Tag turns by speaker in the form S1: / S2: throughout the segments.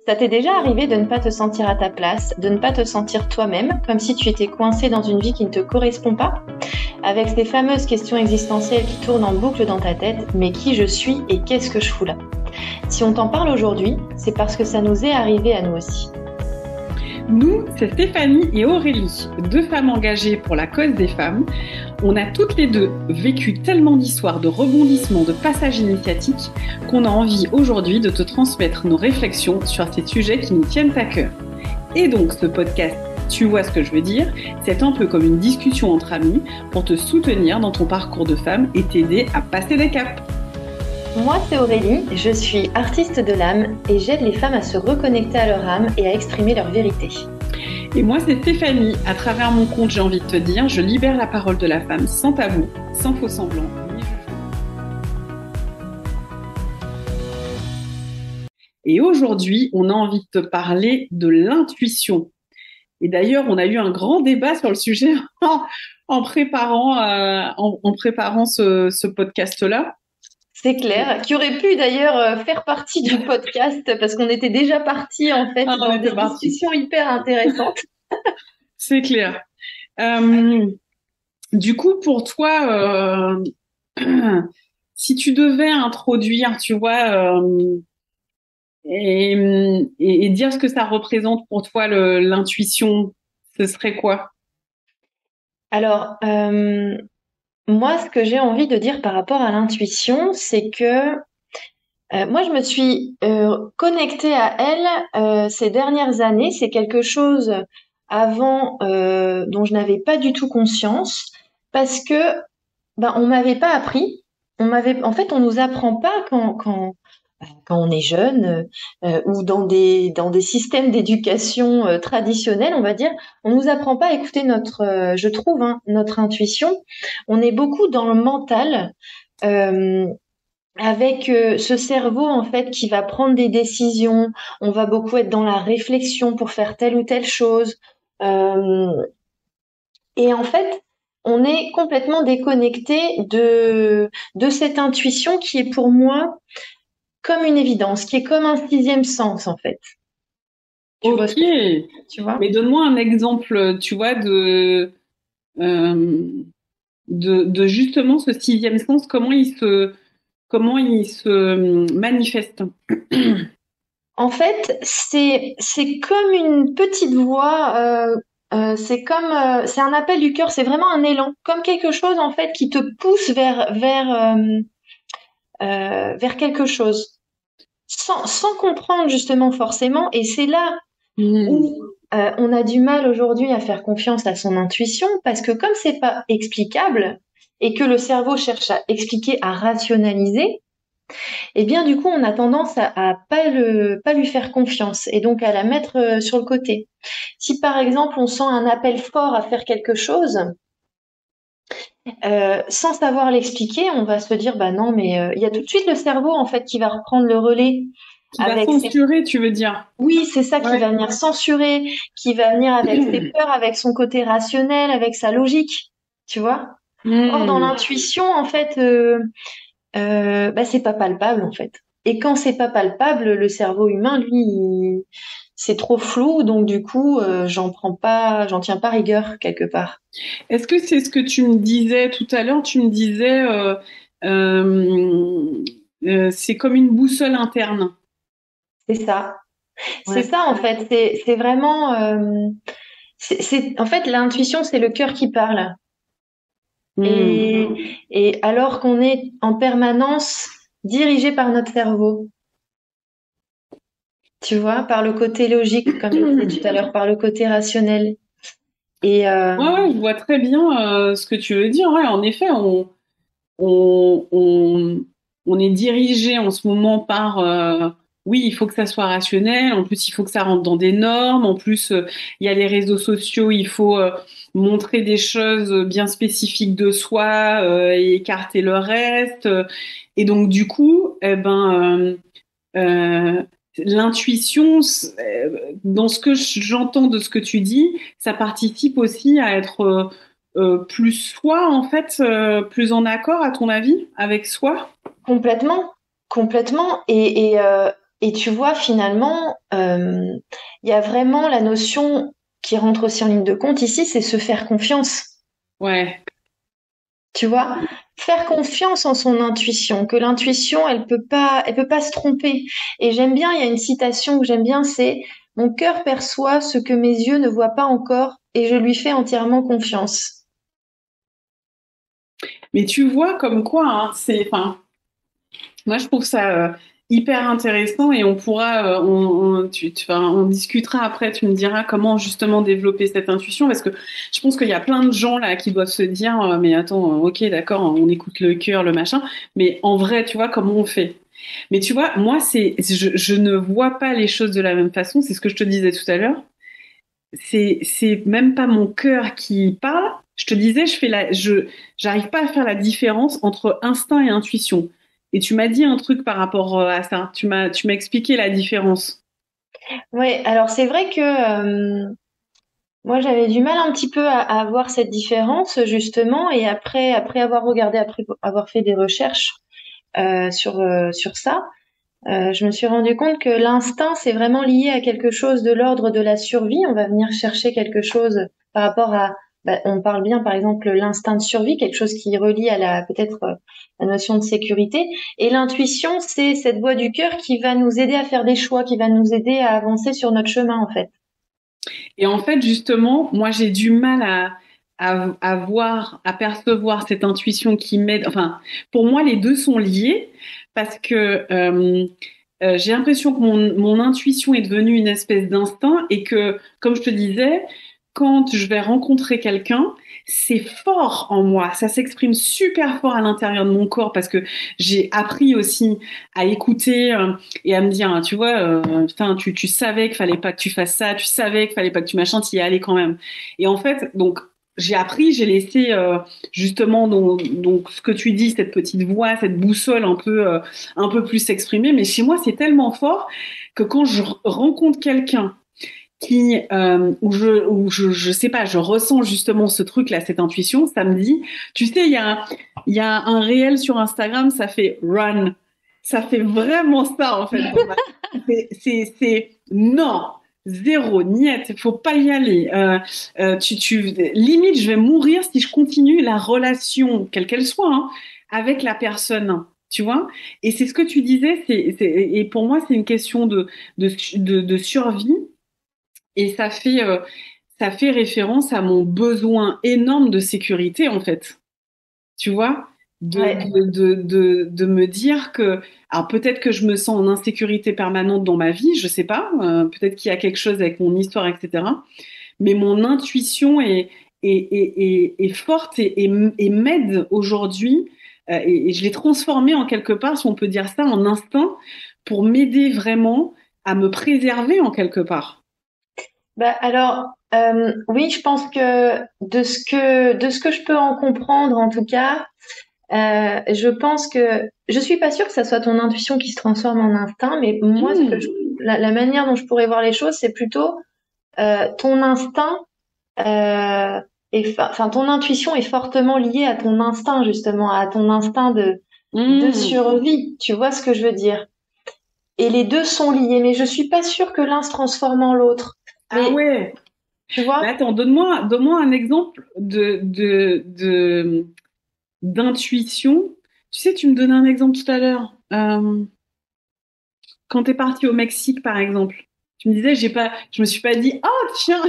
S1: Ça t'est déjà arrivé de ne pas te sentir à ta place, de ne pas te sentir toi-même, comme si tu étais coincé dans une vie qui ne te correspond pas, avec ces fameuses questions existentielles qui tournent en boucle dans ta tête, mais qui je suis et qu'est-ce que je fous là? Si on t'en parle aujourd'hui, c'est parce que ça nous est arrivé à nous aussi.
S2: Nous, c'est Stéphanie et Aurélie, deux femmes engagées pour la cause des femmes. On a toutes les deux vécu tellement d'histoires, de rebondissements, de passages initiatiques qu'on a envie aujourd'hui de te transmettre nos réflexions sur ces sujets qui nous tiennent à cœur. Et donc ce podcast, tu vois ce que je veux dire, c'est un peu comme une discussion entre amis pour te soutenir dans ton parcours de femme et t'aider à passer des caps.
S1: Moi, c'est Aurélie, je suis artiste de l'âme et j'aide les femmes à se reconnecter à leur âme et à exprimer leur vérité.
S2: Et moi, c'est Stéphanie. À travers mon compte, j'ai envie de te dire, je libère la parole de la femme sans tabou, sans faux semblant, ni jugement. Et aujourd'hui, on a envie de te parler de l'intuition. Et d'ailleurs, on a eu un grand débat sur le sujet en préparant ce podcast-là.
S1: C'est clair, qui aurait pu d'ailleurs faire partie du podcast parce qu'on était déjà partis en fait dans des discussions hyper intéressantes.
S2: C'est clair. Du coup, pour toi, si tu devais introduire, tu vois, et dire ce que ça représente pour toi l'intuition, ce serait quoi?
S1: Alors, moi, ce que j'ai envie de dire par rapport à l'intuition, c'est que moi, je me suis connectée à elle ces dernières années. C'est quelque chose avant dont je n'avais pas du tout conscience parce que on m'avait pas appris. En fait, on nous apprend pas quand on est jeune ou dans des systèmes d'éducation traditionnels, on va dire, on nous apprend pas à écouter je trouve, notre intuition. On est beaucoup dans le mental. Avec ce cerveau en fait qui va prendre des décisions, on va beaucoup être dans la réflexion pour faire telle ou telle chose. Et en fait, on est complètement déconnecté de cette intuition qui est pour moi comme une évidence, qui est comme un sixième sens en fait.
S2: Tu vois. Mais donne-moi un exemple, tu vois, de justement ce sixième sens, comment il se manifeste.
S1: En fait, c'est comme une petite voix. C'est un appel du cœur. C'est vraiment un élan, comme quelque chose en fait qui te pousse vers quelque chose, sans comprendre justement forcément. Et c'est là où on a du mal aujourd'hui à faire confiance à son intuition parce que comme c'est pas explicable et que le cerveau cherche à expliquer, à rationaliser, eh bien du coup on a tendance à pas lui faire confiance et donc à la mettre sur le côté. Si par exemple on sent un appel fort à faire quelque chose, sans savoir l'expliquer, on va se dire bah non mais il y a tout de suite le cerveau en fait qui va reprendre le relais.
S2: Qui va censurer, tu veux dire?
S1: Oui, c'est ça, qui va venir censurer, qui va venir avec ses peurs, avec son côté rationnel, avec sa logique, tu vois. Or, dans l'intuition, en fait, c'est pas palpable, en fait. Et quand c'est pas palpable, le cerveau humain, lui, c'est trop flou, donc du coup, j'en tiens pas rigueur quelque part.
S2: Est-ce que c'est ce que tu me disais tout à l'heure? Tu me disais, c'est comme une boussole interne.
S1: C'est ça. C'est ça, en fait. C'est vraiment. En fait, l'intuition, c'est le cœur qui parle. Et alors qu'on est en permanence dirigé par notre cerveau. Tu vois, par le côté logique, comme je disais tout à l'heure, par le côté rationnel. Et
S2: ouais, je vois très bien ce que tu veux dire. Ouais, en effet, on est dirigé en ce moment par oui, il faut que ça soit rationnel. En plus, il faut que ça rentre dans des normes. En plus, il y a les réseaux sociaux. Il faut montrer des choses bien spécifiques de soi et écarter le reste. Et donc, du coup, l'intuition, dans ce que j'entends de ce que tu dis, ça participe aussi à être plus soi, en fait, plus en accord, à ton avis, avec soi?
S1: complètement. et tu vois, finalement, il y a vraiment la notion qui rentre aussi en ligne de compte ici, c'est se faire confiance.
S2: Ouais.
S1: Tu vois, faire confiance en son intuition, que l'intuition, elle peut pas se tromper. Et j'aime bien, il y a une citation que j'aime bien, c'est mon cœur perçoit ce que mes yeux ne voient pas encore et je lui fais entièrement confiance.
S2: Mais tu vois comme quoi, hein, enfin, moi je trouve ça hyper intéressant et on pourra, enfin, on discutera après. Tu me diras comment justement développer cette intuition parce que je pense qu'il y a plein de gens là qui doivent se dire, mais attends, ok, d'accord, on écoute le cœur, le machin, mais en vrai, tu vois comment on fait. Mais tu vois, moi je ne vois pas les choses de la même façon. C'est ce que je te disais tout à l'heure. C'est même pas mon cœur qui parle. Je te disais, j'arrive pas à faire la différence entre instinct et intuition. Et tu m'as dit un truc par rapport à ça. Tu m'as expliqué la différence.
S1: Ouais, alors c'est vrai que moi j'avais du mal un petit peu à voir cette différence justement, et après avoir regardé, après avoir fait des recherches sur ça. Je me suis rendu compte que l'instinct, c'est vraiment lié à quelque chose de l'ordre de la survie. On va venir chercher quelque chose par rapport à, on parle bien par exemple l'instinct de survie, quelque chose qui relie à peut-être la notion de sécurité. Et l'intuition, c'est cette voix du cœur qui va nous aider à faire des choix, qui va nous aider à avancer sur notre chemin en fait.
S2: Et en fait, justement, moi, j'ai du mal à voir, à percevoir cette intuition qui m'aide. Enfin, pour moi, les deux sont liés parce que j'ai l'impression que mon intuition est devenue une espèce d'instinct et que, comme je te disais, quand je vais rencontrer quelqu'un, c'est fort en moi. Ça s'exprime super fort à l'intérieur de mon corps parce que j'ai appris aussi à écouter et à me dire, hein, tu vois, putain, tu savais qu'il fallait pas que tu fasses ça, tu savais qu'il fallait pas que tu machin, t'y es allé quand même. Et en fait, donc, j'ai appris, j'ai laissé justement donc ce que tu dis, cette petite voix, cette boussole un peu plus s'exprimer. Mais chez moi, c'est tellement fort que quand je rencontre quelqu'un qui je sais pas, je ressens justement ce truc là, cette intuition, ça me dit, tu sais, il y a un réel sur Instagram, ça fait run, ça fait vraiment ça en fait. C'est non. Zéro, niette, faut pas y aller. Limite, je vais mourir si je continue la relation, quelle qu'elle soit, hein, avec la personne, tu vois. Et c'est ce que tu disais, et pour moi, c'est une question de survie et ça fait référence à mon besoin énorme de sécurité, en fait. Tu vois?
S1: Ouais.
S2: De me dire que, alors peut-être que je me sens en insécurité permanente dans ma vie, je sais pas, peut-être qu'il y a quelque chose avec mon histoire, etc. Mais mon intuition est forte et m'aide aujourd'hui, et je l'ai transformée en quelque part, si on peut dire ça, en instinct pour m'aider vraiment à me préserver en quelque part.
S1: Alors oui, je pense que de ce que je peux en comprendre en tout cas, je pense que je suis pas sûre que ça soit ton intuition qui se transforme en instinct, mais moi
S2: Mmh.
S1: la manière dont je pourrais voir les choses, c'est plutôt ton instinct enfin ton intuition est fortement liée à ton instinct justement, à ton instinct de
S2: Mmh.
S1: survie. Tu vois ce que je veux dire? Et les deux sont liés, mais je suis pas sûre que l'un se transforme en l'autre.
S2: Ah
S1: Mais
S2: ouais.
S1: tu
S2: Mais
S1: vois?
S2: attends, donne-moi un exemple d'intuition. Tu sais, tu me donnais un exemple tout à l'heure. Quand t'es parti au Mexique, par exemple, tu me disais, je me suis pas dit, oh tiens,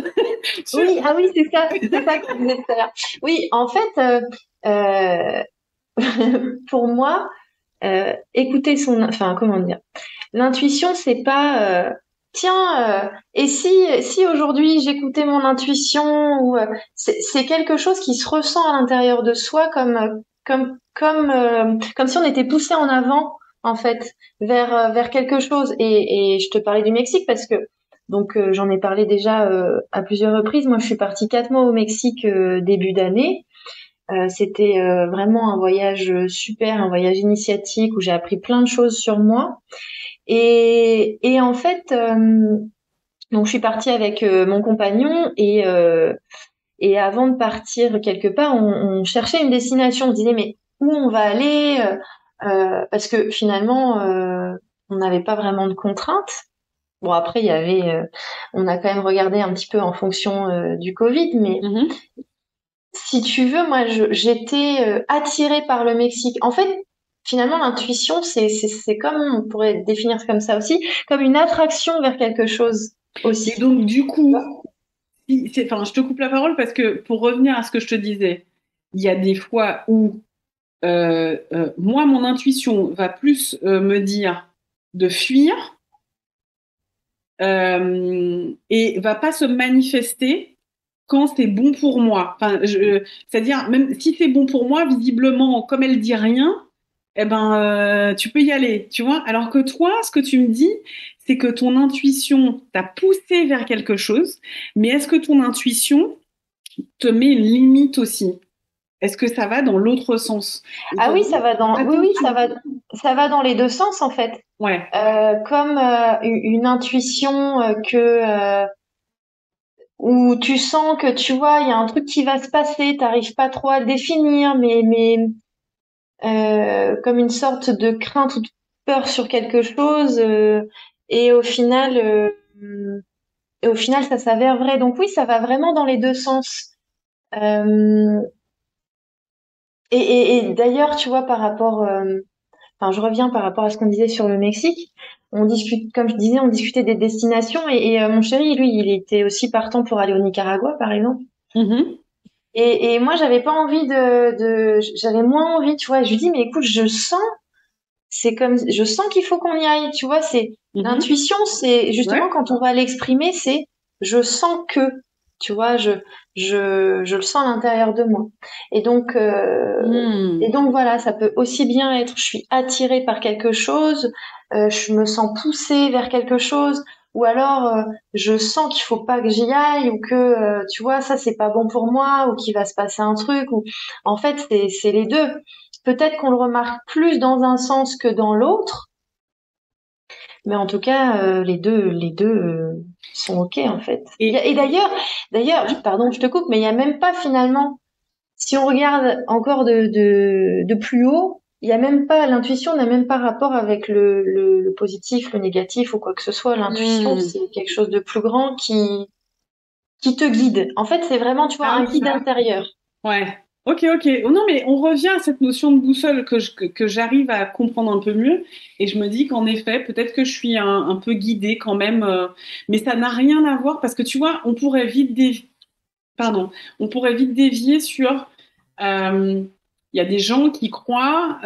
S1: Oui, ah oui, c'est ça que je disais tout à l'heure. Oui, en fait, pour moi, écouter enfin, comment dire, l'intuition, c'est pas, tiens, et si aujourd'hui j'écoutais mon intuition, ou c'est quelque chose qui se ressent à l'intérieur de soi comme si on était poussé en avant, en fait, vers quelque chose. Et je te parlais du Mexique parce que donc j'en ai parlé déjà à plusieurs reprises. Moi, je suis partie 4 mois au Mexique début d'année. C'était vraiment un voyage super, un voyage initiatique où j'ai appris plein de choses sur moi. Et en fait, donc je suis partie avec mon compagnon, et avant de partir quelque part, on cherchait une destination. On se disait mais où on va aller parce que finalement on n'avait pas vraiment de contraintes. Bon, après, on a quand même regardé un petit peu en fonction du Covid, mais
S2: Mhm.
S1: si tu veux, moi, j'étais attirée par le Mexique. En fait, finalement, l'intuition, c'est comme, on pourrait définir comme ça aussi, comme une attraction vers quelque chose
S2: Mais
S1: aussi.
S2: donc, du coup, enfin, je te coupe la parole parce que pour revenir à ce que je te disais, il y a des fois où moi, mon intuition va plus me dire de fuir et va pas se manifester quand c'est bon pour moi. Enfin, c'est-à-dire, même si c'est bon pour moi, visiblement, comme elle dit rien, eh ben, tu peux y aller, tu vois. Alors que toi, ce que tu me dis, c'est que ton intuition t'a poussé vers quelque chose, mais est-ce que ton intuition te met une limite aussi? Est-ce que ça va dans l'autre sens?
S1: Ah oui, oui, oui,
S2: Attention.
S1: ça va dans les deux sens, en fait.
S2: Ouais.
S1: Comme une intuition où tu sens que tu vois, il y a un truc qui va se passer, t'arrives pas trop à le définir, mais comme une sorte de crainte ou de peur sur quelque chose, et au final, et au final, ça s'avère vrai. Donc oui, ça va vraiment dans les deux sens. Euh, et d'ailleurs, tu vois, enfin, je reviens par rapport à ce qu'on disait sur le Mexique. On discute, comme je disais, on discutait des destinations et mon chéri, lui, il était aussi partant pour aller au Nicaragua, par exemple.
S2: Mhm.
S1: Et moi, j'avais pas envie j'avais moins envie, tu vois. Je lui dis, mais écoute, je sens qu'il faut qu'on y aille, tu vois. C'est
S2: Mhm.
S1: l'intuition, c'est justement
S2: Ouais.
S1: quand on va l'exprimer, c'est je sens que, tu vois, je le sens à l'intérieur de moi. Et donc, euh, et
S2: Hmm.
S1: donc voilà, ça peut aussi bien être, je suis attirée par quelque chose, je me sens poussée vers quelque chose, ou alors je sens qu'il faut pas que j'y aille, ou que, tu vois, ça c'est pas bon pour moi, ou qu'il va se passer un truc, ou en fait c'est les deux. Peut-être qu'on le remarque plus dans un sens que dans l'autre, mais en tout cas, les deux sont ok en fait.
S2: Et
S1: Et d'ailleurs, pardon, je te coupe, mais il y a même pas finalement, si on regarde encore de plus haut, il y a même pas, l'intuition n'a même pas rapport avec le positif, le négatif ou quoi que ce soit. L'intuition,
S2: hmm.
S1: c'est quelque chose de plus grand qui te guide. En fait, c'est vraiment, tu vois,
S2: Ah
S1: un
S2: oui.
S1: guide intérieur.
S2: Ouais. Ok, ok. Oh non, mais on revient à cette notion de boussole que j'arrive à comprendre un peu mieux. Et je me dis qu'en effet, peut-être que je suis un peu guidée quand même. Mais ça n'a rien à voir parce que tu vois, pardon, on pourrait vite dévier sur. euh, Il y a des gens qui croient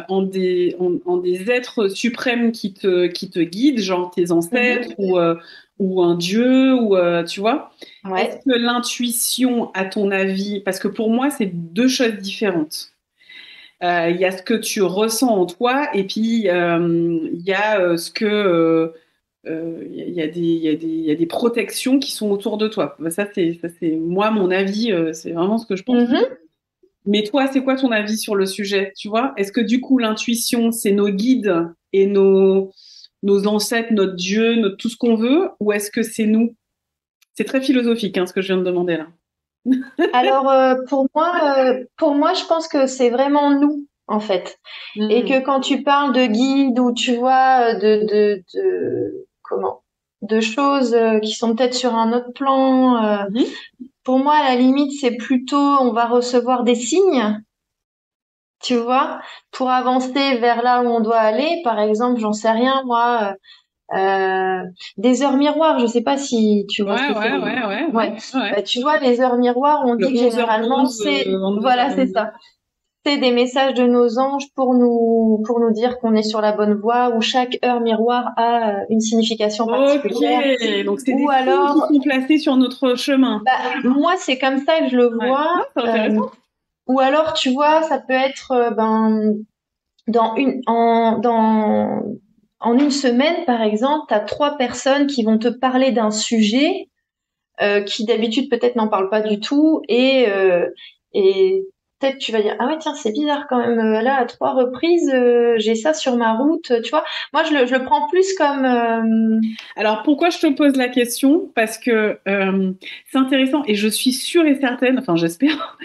S2: en des êtres suprêmes qui te guident, genre tes ancêtres
S1: Mhm.
S2: ou un dieu, ou tu vois. Est-ce
S1: Ouais.
S2: que l'intuition, à ton avis, parce que pour moi, c'est deux choses différentes. Il y a ce que tu ressens en toi et puis il y a ce que il y a il y a des protections qui sont autour de toi. Bah, ça, c'est moi, mon avis, c'est vraiment ce que je pense.
S1: Mhm.
S2: Mais toi, c'est quoi ton avis sur le sujet? Tu vois? Est-ce que du coup, l'intuition, c'est nos guides et nos ancêtres, notre Dieu, tout ce qu'on veut, ou est-ce que c'est nous? C'est très philosophique, hein, ce que je viens de demander là.
S1: Alors pour moi, je pense que c'est vraiment nous en fait, et
S2: Hmm.
S1: que quand tu parles de guide ou tu vois comment de choses qui sont peut-être sur un autre plan,
S2: Mhm.
S1: pour moi à la limite c'est plutôt on va recevoir des signes, tu vois, pour avancer vers là où on doit aller. Par exemple, j'en sais rien moi, des heures miroirs. Je sais pas si tu vois ce
S2: Ouais,
S1: que c'est.
S2: ouais, ouais, ouais, ouais,
S1: Ouais,
S2: ouais.
S1: tu vois les heures miroirs, on
S2: Le
S1: dit que
S2: 11h11,
S1: généralement c'est
S2: 22h.
S1: voilà, c'est ça. C'est des messages de nos anges pour nous dire qu'on est sur la bonne voie, où chaque heure miroir a une signification
S2: Ok,
S1: particulière.
S2: donc c'est
S1: Ou
S2: des signes qui
S1: alors,
S2: sont placés sur notre chemin.
S1: moi, c'est comme ça que je le
S2: Ouais,
S1: vois.
S2: non, c'est intéressant.
S1: Ou alors, tu vois, ça peut être dans en une semaine, par exemple, tu as trois personnes qui vont te parler d'un sujet qui d'habitude peut-être n'en parlent pas du tout et peut-être tu vas dire, ah ouais, tiens, c'est bizarre quand même, là, à 3 reprises, j'ai ça sur ma route, tu vois. Moi, je le prends plus comme,
S2: Alors pourquoi je te pose la question? Parce que c'est intéressant et je suis sûre et certaine, enfin j'espère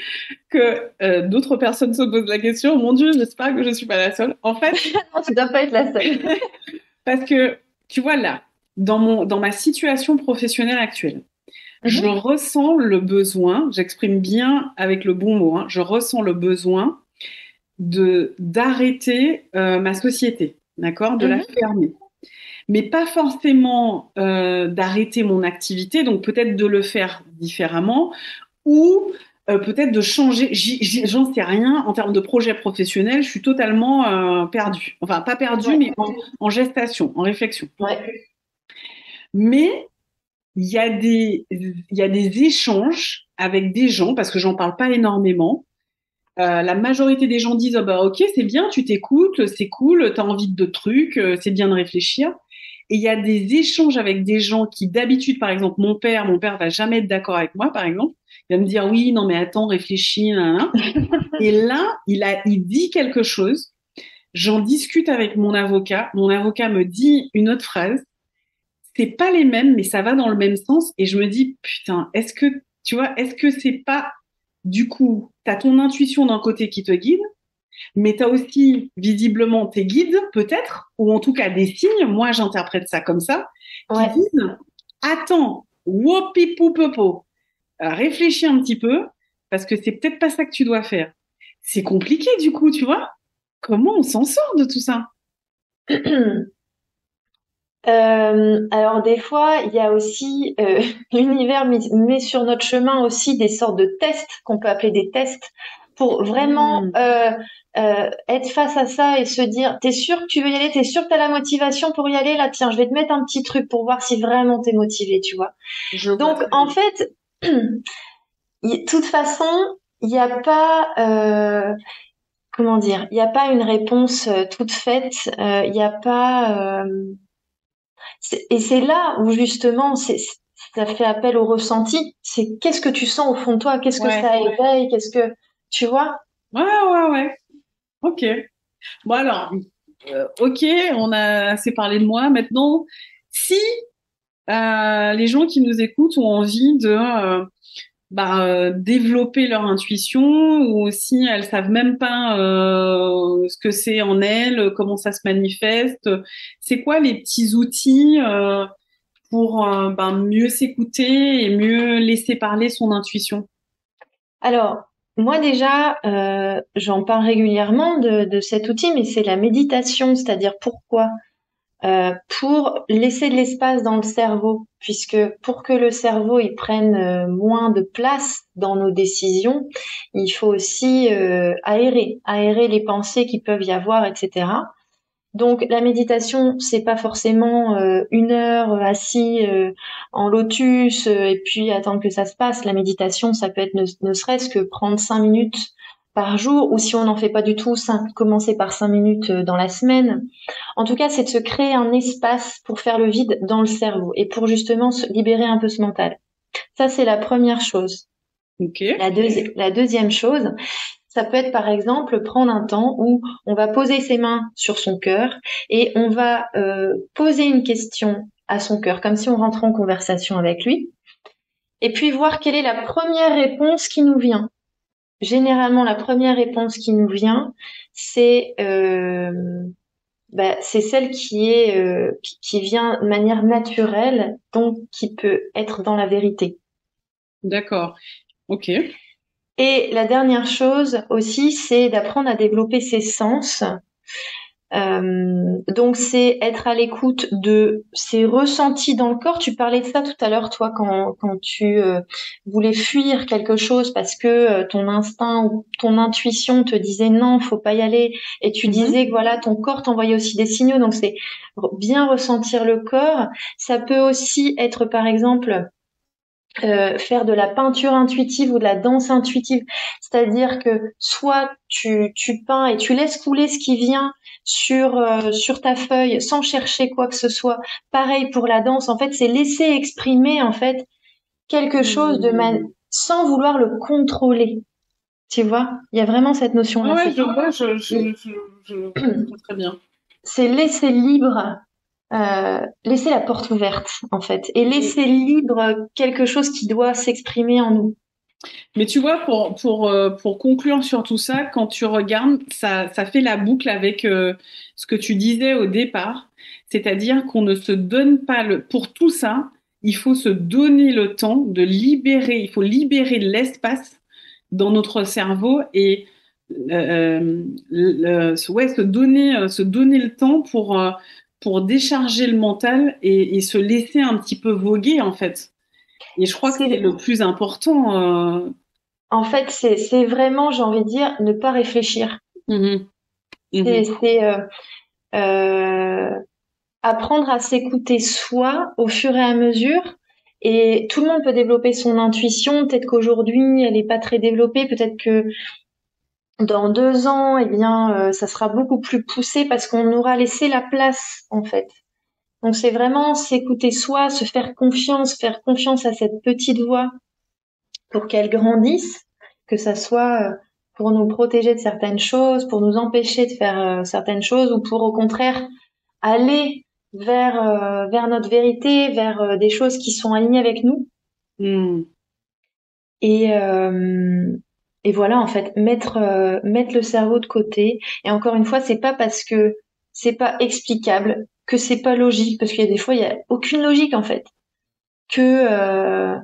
S2: que d'autres personnes se posent la question. Mon Dieu, j'espère que je suis pas la seule. En fait,
S1: non, tu dois pas être la seule.
S2: parce que tu vois là, dans ma situation professionnelle actuelle, je
S1: Mhm,
S2: ressens le besoin, j'exprime bien avec le bon mot, hein, je ressens le besoin de d'arrêter ma société, d'accord, de la
S1: mhm,
S2: fermer. Mais pas forcément d'arrêter mon activité, donc peut-être de le faire différemment ou peut-être de changer. J'en sais rien en termes de projet professionnel. Je suis totalement perdue. Enfin, pas perdue, mais
S1: ouais,
S2: en gestation, en réflexion.
S1: ouais.
S2: Mais il y a des échanges avec des gens, parce que j'en parle pas énormément. La majorité des gens disent, oh bah ok, c'est bien, tu t'écoutes, c'est cool, t'as envie de trucs, c'est bien de réfléchir. Et il y a des échanges avec des gens qui d'habitude, par exemple, mon père va jamais être d'accord avec moi, par exemple. Il va me dire, oui, non mais attends, réfléchis, nan, nan. Et là, il dit quelque chose. J'en discute avec mon avocat. Mon avocat me dit une autre phrase. C'est pas les mêmes, mais ça va dans le même sens. Et je me dis, putain, tu vois, est-ce que c'est pas, du coup, t'as ton intuition d'un côté qui te guide, mais t'as aussi visiblement tes guides, peut-être, ou en tout cas des signes, moi j'interprète ça comme ça, qui
S1: Ouais.
S2: disent, attends, wopipopopo, réfléchis un petit peu, parce que c'est peut-être pas ça que tu dois faire. C'est compliqué du coup, tu vois? Comment on s'en sort de tout ça?
S1: Alors des fois, il y a aussi l'univers met sur notre chemin aussi des sortes de tests qu'on peut appeler des tests pour vraiment
S2: Hmm,
S1: être face à ça et se dire, t'es sûr que tu veux y aller, t'es sûr que t'as la motivation pour y aller, là tiens, je vais te mettre un petit truc pour voir si vraiment t'es motivé, tu vois.
S2: je vois
S1: Donc
S2: très
S1: en
S2: bien.
S1: fait, de toute façon, il n'y a pas comment dire, il n'y a pas une réponse toute faite, il n'y a pas et c'est là où justement ça fait appel au ressenti. C'est qu'est-ce que tu sens au fond de toi, qu'est-ce que
S2: Ouais,
S1: ça éveille, qu'est-ce que tu vois.
S2: ouais. Ok. Bon alors, ok, on a assez parlé de moi. Maintenant, si les gens qui nous écoutent ont envie de développer leur intuition, ou si elles savent même pas ce que c'est en elles, comment ça se manifeste, c'est quoi les petits outils pour mieux s'écouter et mieux laisser parler son intuition?
S1: Alors moi déjà, j'en parle régulièrement de cet outil, mais c'est la méditation, c'est-à-dire pourquoi? Pour laisser de l'espace dans le cerveau, puisque pour que le cerveau il prenne moins de place dans nos décisions, il faut aussi aérer les pensées qui peuvent y avoir, etc. Donc la méditation, c'est pas forcément 1 heure assis en lotus et puis attendre que ça se passe. La méditation, ça peut être ne serait-ce que prendre 5 minutes par jour, ou si on n'en fait pas du tout, commencer par 5 minutes dans la semaine. En tout cas, c'est de se créer un espace pour faire le vide dans le cerveau et pour justement se libérer un peu ce mental. Ça, c'est la première chose.
S2: Ok,
S1: La deuxième chose, ça peut être par exemple prendre un temps où on va poser ses mains sur son cœur et on va poser une question à son cœur, comme si on rentrait en conversation avec lui, et puis voir quelle est la première réponse qui nous vient. Généralement, la première réponse qui nous vient, c'est c'est celle qui vient de manière naturelle, donc qui peut être dans la vérité.
S2: d'accord. Ok.
S1: Et la dernière chose aussi, c'est d'apprendre à développer ses sens. Donc c'est être à l'écoute de ses ressentis dans le corps. Tu parlais de ça tout à l'heure, toi, quand tu voulais fuir quelque chose parce que ton instinct ou ton intuition te disait non, faut pas y aller, et tu
S2: Mhm.
S1: disais que voilà, ton corps t'envoyait aussi des signaux. Donc c'est bien ressentir le corps. Ça peut aussi être, par exemple, faire de la peinture intuitive ou de la danse intuitive, c'est-à-dire que soit tu peins et tu laisses couler ce qui vient sur ta feuille sans chercher quoi que ce soit. Pareil pour la danse, en fait, c'est laisser exprimer en fait quelque chose
S2: Hmm.
S1: sans vouloir le contrôler. Tu vois, il y a vraiment cette notion-là.
S2: Ouais, je vois, je comprends très bien.
S1: C'est laisser libre, laisser la porte ouverte, en fait, et laisser libre quelque chose qui doit s'exprimer en nous.
S2: Mais tu vois, pour conclure sur tout ça, quand tu regardes, ça fait la boucle avec ce que tu disais au départ, c'est-à-dire qu'on ne se donne pas pour tout ça, il faut se donner le temps de libérer, il faut libérer l'espace dans notre cerveau et ouais, se donner le temps pour décharger le mental et se laisser un petit peu voguer en fait. Et je crois que c'est
S1: C'est,
S2: le plus important.
S1: en fait, c'est vraiment, j'ai envie de dire, ne pas réfléchir.
S2: Mhm,
S1: C'est,
S2: mhm,
S1: c'est euh, apprendre à s'écouter soi au fur et à mesure. Et tout le monde peut développer son intuition. Peut-être qu'aujourd'hui, elle n'est pas très développée. Peut-être que dans 2 ans, eh bien, ça sera beaucoup plus poussé parce qu'on aura laissé la place, en fait. Donc, c'est vraiment s'écouter soi, se faire confiance à cette petite voix pour qu'elle grandisse, que ça soit pour nous protéger de certaines choses, pour nous empêcher de faire certaines choses, ou pour au contraire aller vers notre vérité, vers des choses qui sont alignées avec nous.
S2: mhm.
S1: Et, et voilà, en fait, mettre le cerveau de côté. Et encore une fois, c'est pas parce que c'est pas explicable, que c'est pas logique, parce qu'il y a des fois, il y a aucune logique, en fait, que, euh,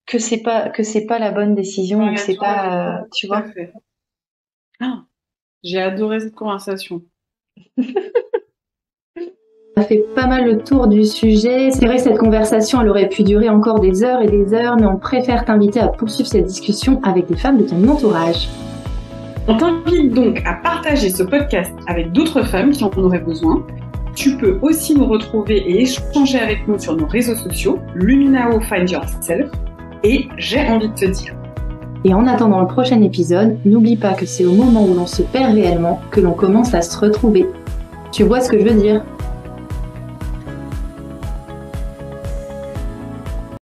S1: que c'est pas la bonne décision, ou que
S2: Ouais,
S1: c'est pas, tu
S2: tout à
S1: vois.
S2: fait. Ah, j'ai adoré cette conversation.
S3: On a fait pas mal le tour du sujet. C'est vrai que cette conversation, elle aurait pu durer encore des heures et des heures, mais on préfère t'inviter à poursuivre cette discussion avec des femmes de ton entourage.
S2: On t'invite donc à partager ce podcast avec d'autres femmes qui en auraient besoin. Tu peux aussi nous retrouver et échanger avec nous sur nos réseaux sociaux, Luminao Find Yourself et J'ai envie de te dire.
S3: Et en attendant le prochain épisode, n'oublie pas que c'est au moment où l'on se perd réellement que l'on commence à se retrouver. Tu vois ce que je veux dire ?